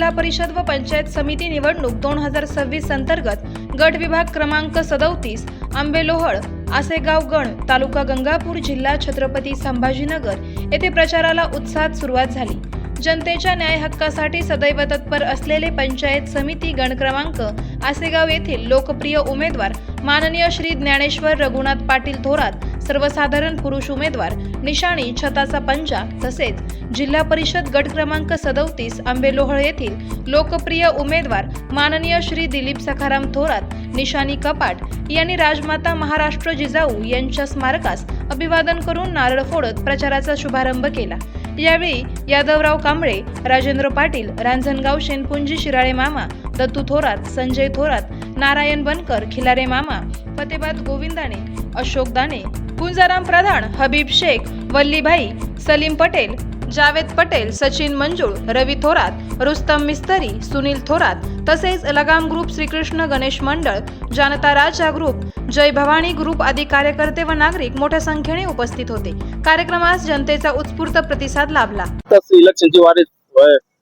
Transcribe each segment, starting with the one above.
जिल्हा परिषद व पंचायत समिती निवडणूक 2026 अंतर्गत गट विभाग क्रमांक 37 आंबेलोहळ आसेगाव गण तालुका गंगापूर जिल्हा छत्रपती संभाजीनगर येथे प्रचाराला उत्साहात सुरुवात झाली। जनतेच्या न्याय हक्कासाठी सदैव तत्पर असलेले पंचायत समिती गण क्रमांक आसेगाव येथील लोकप्रिय उमेदवार माननीय श्री ज्ञानेश्वर रघुनाथ पाटील थोरात, सर्वसाधारण पुरुष उमेदवार निशाणी छताचा पंजा, तसेच जिल्हा परिषद गट क्रमांक 37 आंबेलोहळ येथील लोकप्रिय उमेदवार माननीय श्री दिलीप सखाराम थोरात निशाणी कपाट यांनी राजमाता महाराष्ट्र जिजाऊ यांच्या स्मारकास अभिवादन करून नारळ फोडत प्रचाराचा शुभारंभ केला। यावेळी यादवराव कांबळे, राजेंद्र पाटील, रांजणगाव शेनपुंजी शिराळे मामा, दत्तू थोरात, संजय थोरात, नारायण बनकर, खिलारे मामा, फतेबाद गोविंदाने, अशोक दाने, कुंजाराम प्रधान, हबीब शेख, वल्लीभाई, सलीम पटेल, जावेद पटेल, सचिन मंजुळ, रवी थोरात, रुस्तम मिस्तरी, सुनील थोरात तसेच लगाम ग्रुप, श्रीकृष्ण गणेश मंडळ, जनता राजा ग्रुप, जय भवानी ग्रुप आदी कार्यकर्ते व नागरिक मोठ्या संख्येने उपस्थित होते। कार्यक्रमास जनतेचा उत्स्फूर्त प्रतिसाद लाभला। इलेक्शनची वारी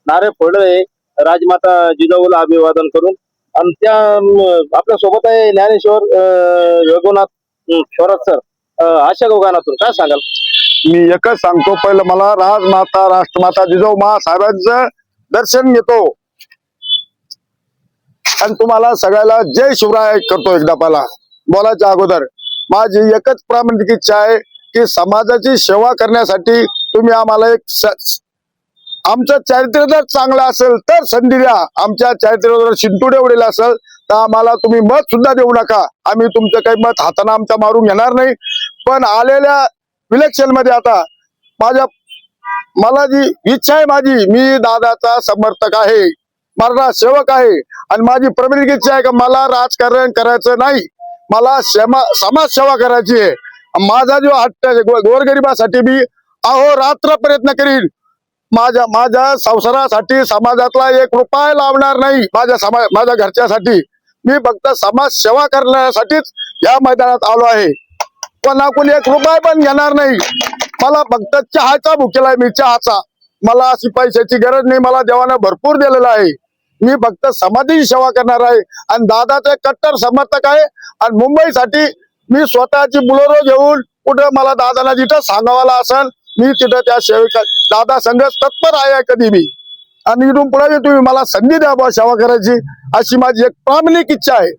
नारे फोडले राजमाता जिजाऊला अभिवादन करून आणि त्या आपल्या सोबत आहे ज्ञानेश्वर रघुनाथ थोरात सर, आशा गावातून काय सांगाल? मी एकच सांगतो, पहिलं मला राजमाता राष्ट्रमाता जिजाऊ साहेबांचं दर्शन घेतो आणि तुम्हाला सगळ्याला जय शिवराय करतो। एकदा पहिला बोलायच्या अगोदर माझी एकच प्रामाणिक इच्छा आहे की समाजाची सेवा करण्यासाठी तुम्ही आम्हाला आमचं चारित्र्य जर चांगलं असेल तर संधी द्या। आमच्या चारित्र्यावर शिंतोडे उडेल असेल तर आम्हाला तुम्ही मत सुद्धा देऊ नका। आम्ही तुमचं काही मत हाताने आमच्या मारून घेणार नाही। पण आलेल्या इलेक्शन मध्ये आता मला जी इच्छा आहे मी दादाचा समर्थक आहे, मराठा सेवक आहे आणि माझी प्रामाणिक इच्छा आहे की मला राजकारण करायचं नाही, मला समाज सेवा करायची आहे। माझा जो हट्ट गोरगरिबासाठी मी अहोरात्र प्रयत्न करीन। माझ्या संसारासाठी समाजातला 1 रुपया लावणार नाही। माझ्या घरच्यासाठी मी फक्त समाज सेवा करण्यासाठीच या मैदानात आलो आहे। कोणाकडून 1 रुपया पण घेणार नाही। मला फक्त चहाचा भुकेला आहे, मी चहाचा, मला अशी पैशाची गरज नाही। मला देवाने भरपूर दिलेला आहे। मी फक्त समाजाची सेवा करणार आहे आणि दादाचे कट्टर समर्थक आहे। आणि मुंबईसाठी मी स्वतःची बुलेरो घेऊन कुठे मला दादाला जिथं सांगावाला असेल मी तिथं त्या सेवेचा दादा संघ तत्पर आहे कधी मी। आणि इथून पुढे तुम्ही मला संधी द्या सेवा करायची, अशी माझी एक प्रामाणिक इच्छा आहे।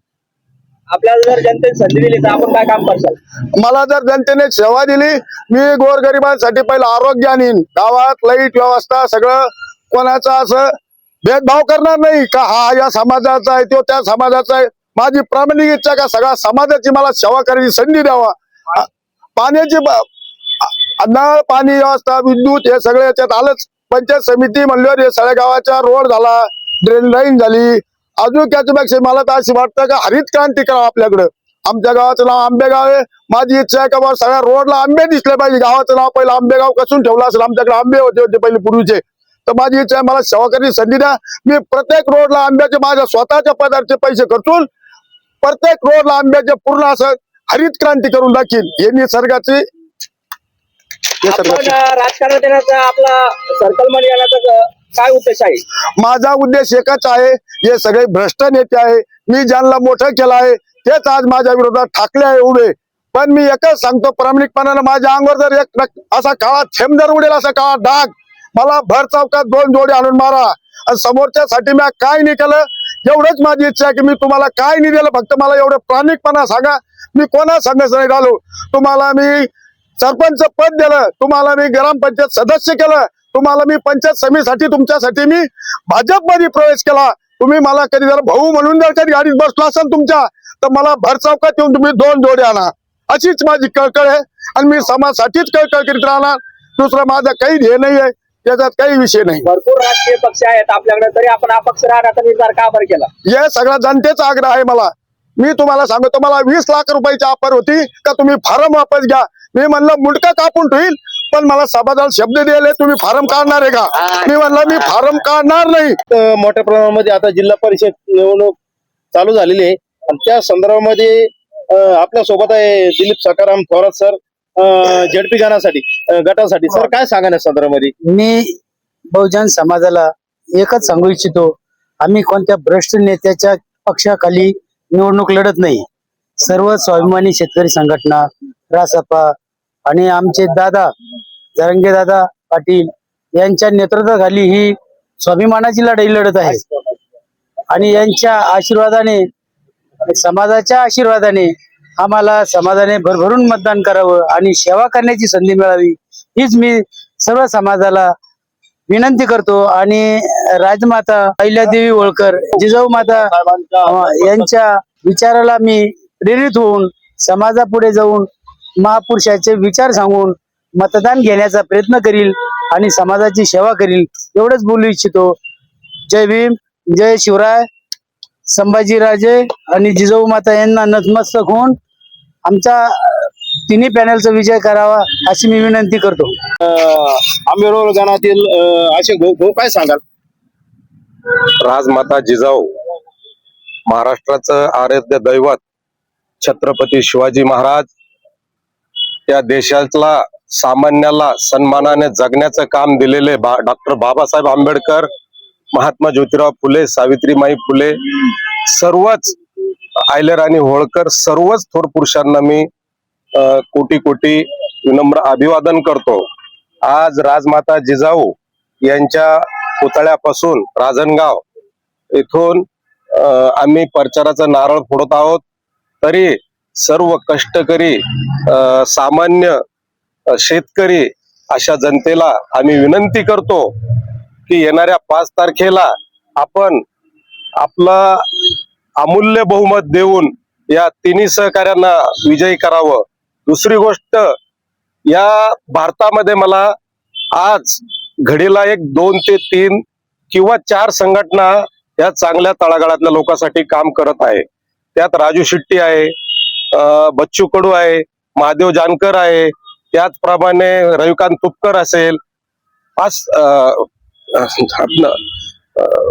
आपल्याला जर जनतेने संधी दिली तर आपण काय काम करशाल? मला जर जनतेने सेवा दिली, मी गोरगरिबांसाठी पहिलं आरोग्य आणीन, गावात लाईट व्यवस्था सगळं, कोणाचं असं भेदभाव करणार नाही का हा या समाजाचा आहे तो त्या समाजाचा आहे। माझी प्रामाणिक इच्छा का सगळ्या समाजाची मला सेवा करायची संधी द्यावा। पाण्याची नळ पाणी व्यवस्था, विद्युत हे सगळे याच्यात आलंच। पंचायत समिती म्हणल्यावर हे सगळ्या गावाचा रोड झाला, ड्रेन लाईन झाली। अजून त्याच्यापेक्षा मला तर अशी वाटतं का हरित क्रांती करावं आपल्याकडं। आमच्या गावाचं नाव आंबेगाव आहे। माझी इच्छा आहे का सगळ्या रोडला आंबे दिसले पाहिजे। गावाचं नाव पहिलं आंबेगाव कसून ठेवलं असेल, आमच्याकडे आंबे होते पहिले पूर्वीचे। तर माझी इच्छा आहे मला सेवा करायची संधी द्या। मी प्रत्येक रोडला आंब्याचे माझ्या स्वतःच्या पदार्थाचे पैसे खर्चून प्रत्येक रोडला आंब्याचे पूर्ण असं हरित क्रांती करून दाखील। हे निसर्गाची राजकारण देण्याचा आपला सर्कल मध्ये येण्याचा काय उद्देश आहे? माझा उद्देश एकच आहे, हे सगळे भ्रष्ट नेते आहे, मी ज्यांना मोठं केलं आहे तेच आज माझ्या विरोधात ठाकले आहे उभे। पण मी एकच सांगतो प्रामाणिकपणाने, माझ्या अंगावर जर एक असा काळा थेंब जर उडेल, असा काळा डाग, मला भर चौकात 2 जोडे आणून मारा। आणि समोरच्यासाठी मी काय नाही केलं एवढंच माझी इच्छा आहे की मी तुम्हाला काय नाही दिलं, फक्त मला एवढं प्रामाणिकपणा सांगा। मी कोणा सांगत नाही राहिलो। तुम्हाला मी सरपंच पद दिलं, तुम्हाला मी ग्रामपंचायत सदस्य केलं, तुम्हाला मी पंचायत समितीसाठी तुमच्यासाठी मी भाजपमध्ये प्रवेश केला। तुम्ही मला कधी जर भाऊ म्हणून जर कधी गाडीत बसलो असाल तुमच्या, तर मला भर चौकात येऊन तुम्ही 2 जोडे आणा, अशीच माझी कळकळ आहे। आणि मी समाजासाठीच कळकळ करीत राहणार, दुसरं माझं काही ध्येय नाही आहे, त्याच्यात काही विषय नाही। भरपूर राजकीय पक्ष आहेत आपल्याकडे, तरी आपण अपक्ष राहण्याचा निर्धार का बरं केला? हे सगळा जनतेचा आग्रह आहे मला। मी तुम्हाला सांगतो, मला 20 लाख रुपयाची ऑफर होती का तुम्ही फॉर्म वापस घ्या। मी म्हणलं मुंडका कापून ठेईल, पण मला समाजाला शब्द दिले तुम्ही फॉर्म काढणार आहे का? मी म्हणलं मी फॉर्म काढणार नाही। मोठ्या प्रमाणामध्ये आता जिल्हा परिषद निवडणूक चालू झालेली आहे आणि त्या संदर्भामध्ये आपल्या सोबत आहे दिलीप सखाराम थोरात सर, झेडपी गटासाठी। सर काय सांगा या संदर्भामध्ये? मी बहुजन समाजाला एकच सांगू इच्छितो, आम्ही कोणत्या भ्रष्ट नेत्याच्या पक्षाखाली निवडणूक लढत नाही. सर्व स्वाभिमानी शेतकरी संघटना, रासपा आणि आमचे दादा जरंगे दादा पाटील यांच्या नेतृत्वाखाली ही स्वाभिमानाची लढाई लढत आहे. आणि यांच्या आशीर्वादाने, समाजाच्या आशीर्वादाने आम्हाला समाजाने भरभरून मतदान करावं आणि सेवा करण्याची संधी मिळावी, हीच मी सर्व समाजाला विनंती करतो. आणि राजमाता अहिल्यादेवी होळकर, जिजाऊ माता यांच्या विचाराला मी प्रेरित होऊन समाजापुढे जाऊन महापुरुषाचे विचार सांगून मतदान घेण्याचा प्रयत्न करील आणि समाजाची सेवा करील, एवढंच बोलू इच्छितो. जय भीम, जय शिवराय. संभाजीराजे आणि जिजाऊ माता यांना नतमस्तक होऊन आमचा तिन्ही पॅनलचा विजय करावा अशी मी विनंती करतो. आंबेरोल गणातील असे भाऊ काय सांगाल? राजमाता जिजाऊ, महाराष्ट्राचं आराध्य दैवत छत्रपती शिवाजी महाराज, या देशातला सामान्याला सन्मानाने जगण्याचं काम दिलेले डॉक्टर बाबासाहेब आंबेडकर, महात्मा ज्योतिराव फुले, सावित्रीमाई फुले, सर्वच अहिल्याराणी होळकर, सर्वच थोर पुरुषांना मी कोटी कोटी विनम्र अभिवादन करतो. आज राजमाता जिजाऊ यांच्या पुतळ्यापासून राजनगाव येथून आम्ही प्रचाराचा नारळ फोडत आहोत. तरी सर्व कष्टकरी, सामान्य शेतकरी अशा जनतेला आम्ही विनंती करतो की येणाऱ्या 5 तारखेला आपण आपलं अमूल्य बहुमत देऊन या तिन्ही सहकार्यांना विजयी करावं. दुसरी गोष्ट, या भारतामध्ये मला आज घडीला 1, 2 ते 3 किंवा 4 संघटना या चांगल्या तळागाळातल्या लोकांसाठी काम करत आहे. त्यात राजू शेट्टी आहे, बच्चू कडू आहे, महादेव जानकर आहे, त्याचप्रमाणे रविकांत तुपकर असेल,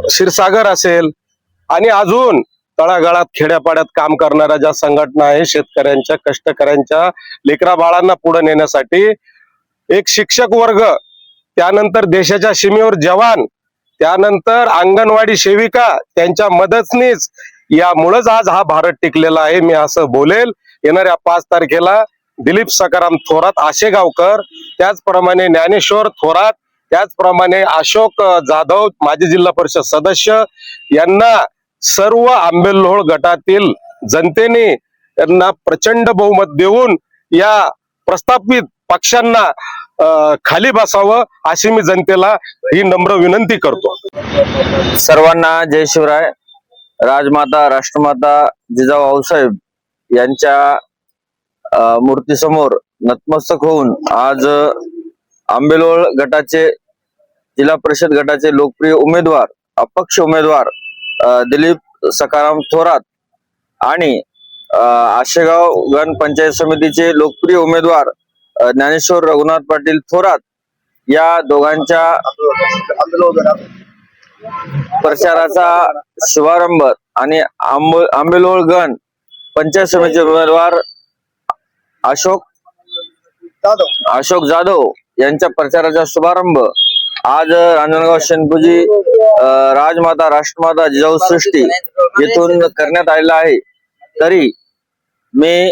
क्षीरसागर असेल, आणि अजून तळागाळात खेड्यापाड्यात काम करणाऱ्या ज्या संघटना आहे, शेतकऱ्यांच्या, कष्टकऱ्यांच्या लेकरा बाळांना पुढे नेण्यासाठी एक शिक्षक वर्ग, त्यानंतर देशाच्या सीमेवर जवान, त्यानंतर अंगणवाडी सेविका, त्यांच्या मदतनीच, यामुळेच आज हा भारत टिकलेला आहे. मी असं बोलेल. येणाऱ्या 5 तारखेला दिलीप सखाराम थोरात आशेगावकर, त्याचप्रमाणे ज्ञानेश्वर थोरात, त्याचप्रमाणे अशोक जाधव, माजी जिल्हा परिषद सदस्य, यांना सर्व आंबेलोळ गटातील जनतेने यांना प्रचंड बहुमत देऊन या प्रस्थापित पक्षांना खाली बसावं अशी मी जनतेला ही नम्र विनंती करतो. सर्वांना जय शिवराय. राजमाता राष्ट्रमाता जिजाऊ आऊसाहेब यांच्या मूर्तीसमोर नतमस्तक होऊन आज आंबेलोळ गटाचे, जिल्हा परिषद गटाचे लोकप्रिय उमेदवार, अपक्ष उमेदवार दिलीप सखाराम थोरात आणि आशेगाव गण पंचायत समितीचे लोकप्रिय उमेदवार ज्ञानेश्वर रघुनाथ पाटील थोरात, या दोघांच्या प्रचाराचा शुभारंभ आणि आंबेलोळ गण पंचायत समितीचे उमेदवार अशोक जाधव यांच्या प्रचाराचा शुभारंभ आज रांजणगाव शेणपुजी राजमाता राष्ट्रमाता जिजाऊ सृष्टी येथून करण्यात आलेला आहे. तरी मी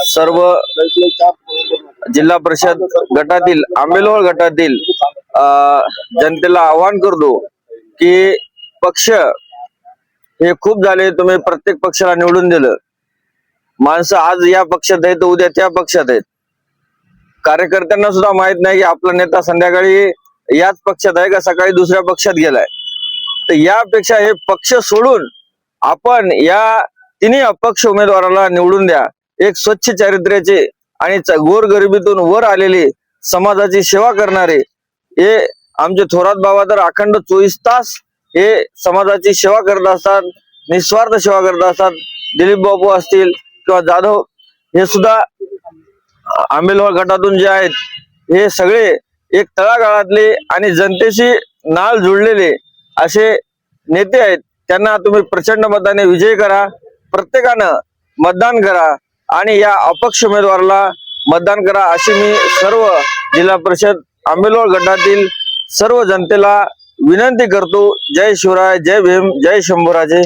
सर्व जिल्हा परिषद गटातील, आंबेलोळ गटातील जनतेला आवाहन करतो की पक्ष हे खूप झाले, तुम्ही प्रत्येक पक्षाला निवडून दिलं. माणसं आज या पक्षात आहेत, उद्या त्या पक्षात आहेत. कार्यकर्त्यांना सुद्धा माहित नाही की आपला नेता संध्याकाळी याच पक्षात आहे का सकाळी दुसऱ्या पक्षात गेलाय. तर यापेक्षा हे पक्ष सोडून आपण या तिन्ही अपक्ष उमेदवाराला निवडून द्या. एक स्वच्छ चारित्र्याचे आणि गोरगरिबीतून वर आलेले, समाजाची सेवा करणारे हे आमचे थोरात बाबा तर अखंड 24 तास हे समाजाची सेवा करत असतात, निस्वार्थ सेवा करत असतात. दिलीप बाबू असतील किंवा जाधव, हे सुद्धा आंबेलोळ गटातून जे आहेत, हे सगळे एक तळागाळातले आणि जनतेशी नाळ जुळलेले असे नेते आहेत. त्यांना तुम्ही प्रचंड मताने विजयी करा. प्रत्येकानं मतदान करा आणि या अपक्ष उमेदवाराला मतदान करा अशी मी सर्व जिल्हा परिषद आंबेलोळ गटातील सर्व जनतेला विनंती करतो. जय शिवराय, जय भीम, जय शंभूराजे.